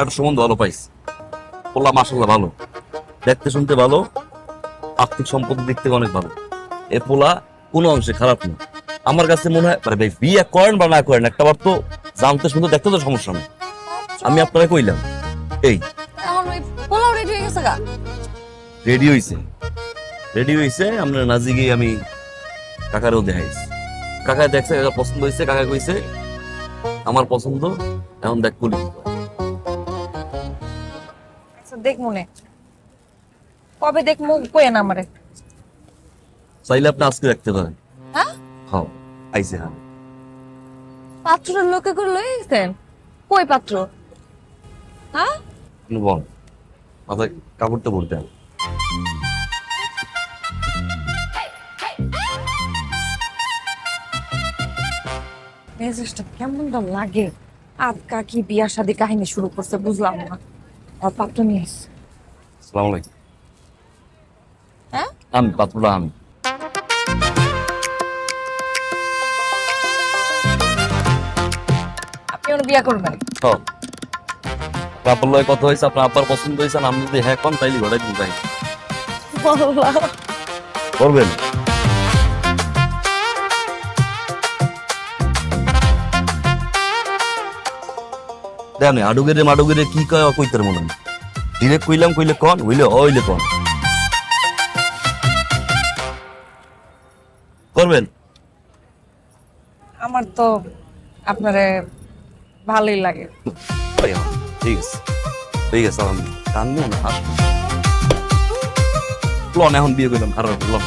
একটা সম্বন্ধ ভালো পাইছি, পোলা মাশাআল্লাহ ভালো, দেখতে শুনতে ভালো, আর্থিক সম্পত্তি দিক থেকে অনেক ভালো। এ পোলা কোনো অংশে খারাপ না। আমার কাছে মনে হয় আরে ভাই বিয়ে করেন বা না করেন একটা বার তো জানতে শুনতে দেখতে তো সমস্যা নেই। আমি আপনারা কইলাম এই এখন ওই পোলাও রেডি হয়ে গেছে গা। রেডি হইছে, রেডি হইছে। আমরা নাজি গিয়ে আমি কাকারেও দেখাইছি। কাকা দেখছে, কাকা পছন্দ হয়েছে, কাকা কইছে আমার পছন্দ, এখন দেখ বলি। আচ্ছা দেখ মনে কবে দেখ মুখ কইেন আমারে। চাইলে আপনি আজকে দেখতে পারেন। হ্যাঁ হ্যাঁ আইছে। হ্যাঁ পাত্রের লোকে করে লই গেছেন? কই পাত্র? হ্যাঁ আপনি বল, মাথায় কাপড়টা পরতে হবে। মেজাজটা কেমনটা লাগে। আজকা কি বিয়া শাদী কাহিনী শুরু করছে বুঝলাম না। আর পাত্র নিয়ে আসছে। আসসালামু আলাইকুম। হ্যাঁ আমি পাত্রটা আমি। আপনি ওর বিয়া করবেন? হ্যাঁ আপনার লয় কথা হয়েছে, আপনার আব্বার পছন্দ হয়েছে, আমি যদি হ্যাঁ কন তাইলে ঘরে দিন যাই আল্লাহ। করবেন। দেখেন আডুগেরে মাডুগেরে কি কয় কইতার মনে হয়। ডিরেক্ট কইলাম, কইলে কন, হইলে হইলে কন। করবেন। আমার তো আপনারে ভালোই লাগে। ওই হ্যাঁ, ঠিক আছে ঠিক আছে, আমি কান্দবো না, আসবো। লন এখন বিয়ে করলাম খারাপ লন।